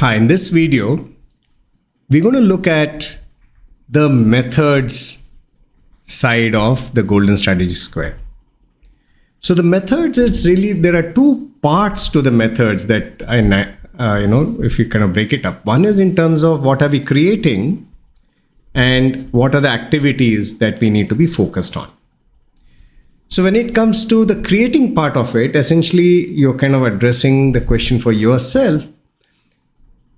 Hi, in this video, we're going to look at the methods side of the golden strategy square. So the methods, there are two parts to the methods that if you kind of break it up. One is in terms of what are we creating and what are the activities that we need to be focused on. So when it comes to the creating part of it, essentially you're kind of addressing the question for yourself,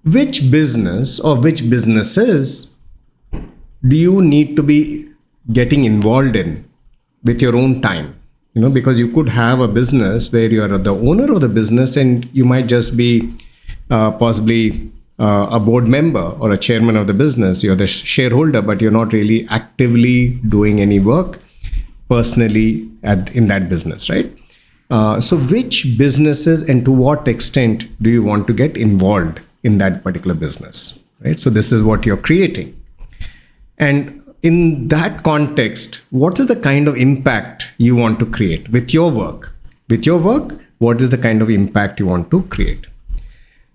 which business or which businesses do you need to be getting involved in with your own time? Because you could have a business where you are the owner of the business and you might just be possibly a board member or a chairman of the business. You're the shareholder, but you're not really actively doing any work personally in that business, right? So which businesses and to what extent do you want to get involved in that particular business, right? So this is what you're creating. And in that context, what is the kind of impact you want to create with your work? With your work, what is the kind of impact you want to create?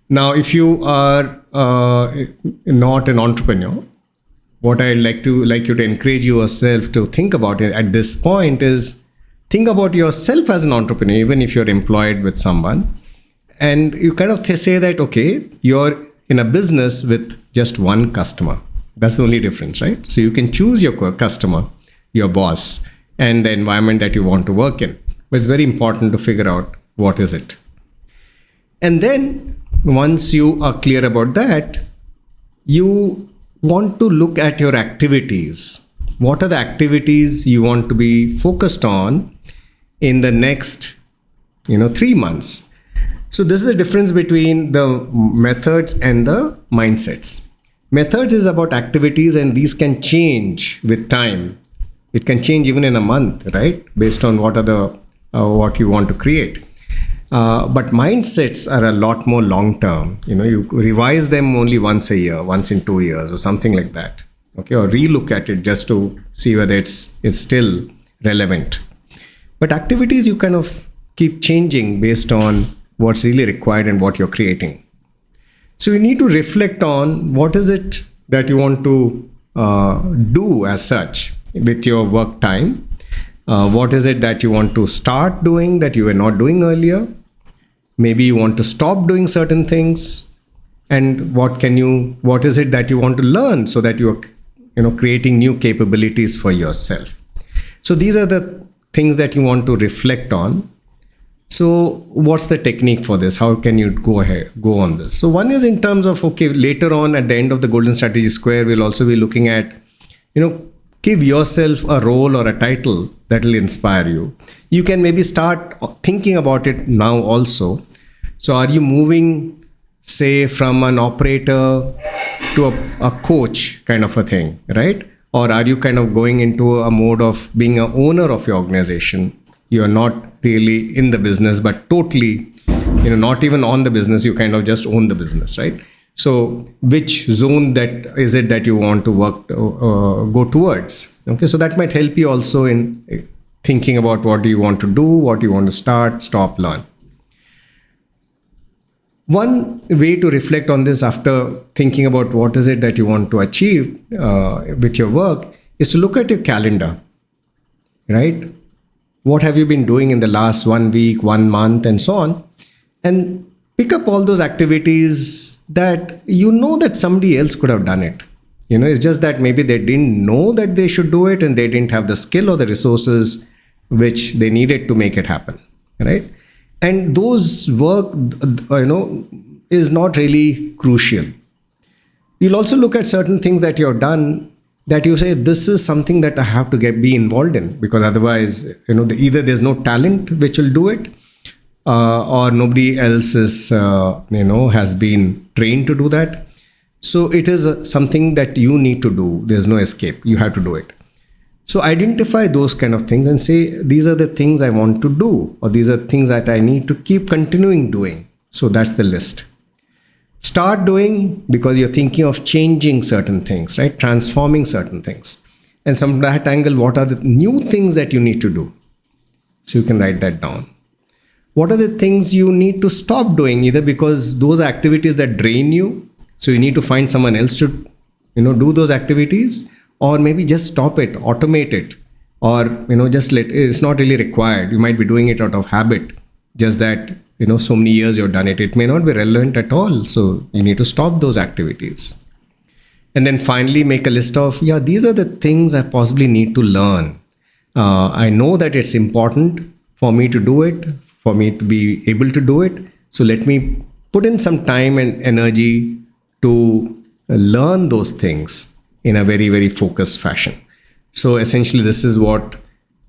Now, if you are not an entrepreneur, what I'd like you to encourage yourself to think about at this point is think about yourself as an entrepreneur, even if you're employed with someone. And you kind of say that, okay, you're in a business with just one customer. That's the only difference, right? So you can choose your customer, your boss, and the environment that you want to work in. But it's very important to figure out what is it. And then once you are clear about that, you want to look at your activities. What are the activities you want to be focused on in the next 3 months? So this is the difference between the methods and the mindsets. Methods is about activities, and these can change with time. It can change even in a month, right? Based on what you want to create. But mindsets are a lot more long term. You revise them only once a year, once in 2 years or something like that. Okay, or relook at it just to see whether it's still relevant. But activities you kind of keep changing based on what's really required and what you're creating. So you need to reflect on what is it that you want to do as such with your work time. What is it that you want to start doing that you were not doing earlier? Maybe you want to stop doing certain things. And what is it that you want to learn so that you're creating new capabilities for yourself? So these are the things that you want to reflect on. So what's the technique for this? How can you go on this? So one is in terms of, okay, later on at the end of the golden strategy square, we'll also be looking at, give yourself a role or a title that will inspire you. You can maybe start thinking about it now also. So are you moving, say, from an operator to a coach kind of a thing, right? Or are you kind of going into a mode of being an owner of your organization? You're not really in the business, but totally, not even on the business, you kind of just own the business, right? So which zone is it that you want to go towards? Okay, so that might help you also in thinking about what do you want to do, what you want to start, stop, learn. One way to reflect on this after thinking about what is it that you want to achieve with your work is to look at your calendar, right? What have you been doing in the last 1 week, 1 month, and so on? And pick up all those activities that that somebody else could have done it. It's just that maybe they didn't know that they should do it and they didn't have the skill or the resources which they needed to make it happen, right? And those work, is not really crucial. You'll also look at certain things that you've done that you say, this is something that I have to be involved in, because otherwise, either there's no talent which will do it, or nobody else has been trained to do that. So it is something that you need to do. There's no escape. You have to do it. So identify those kind of things and say, these are the things I want to do, or these are things that I need to keep continuing doing. So that's the list. Start doing because you're thinking of changing certain things, right? Transforming certain things. And from that angle, what are the new things that you need to do? So you can write that down. what are the things you need to stop doing, either because those are activities that drain you, so you need to find someone else to do those activities, or maybe just stop it, automate it, or just let it's not really required. You might be doing it out of habit, just that so many years you've done it, it may not be relevant at all, so you need to stop those activities. And then finally make a list of, yeah, these are the things I possibly need to learn. I know that it's important for me to do it, for me to be able to do it, so let me put in some time and energy to learn those things in a very, very focused fashion. So essentially, this is what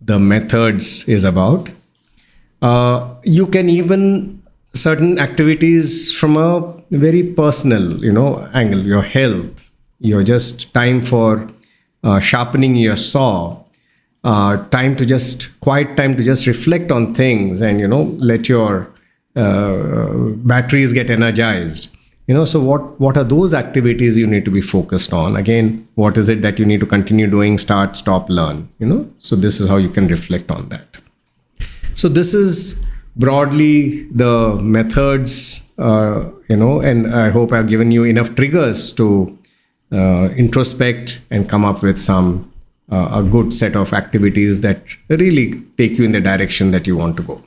the methods is about. You can even certain activities from a very personal, angle. Your health, your just time for sharpening your saw, quiet time to just reflect on things, and let your batteries get energized. So what are those activities you need to be focused on? Again, what is it that you need to continue doing, start, stop, learn? So this is how you can reflect on that. So this is broadly the methods, and I hope I've given you enough triggers to introspect and come up with a good set of activities that really take you in the direction that you want to go.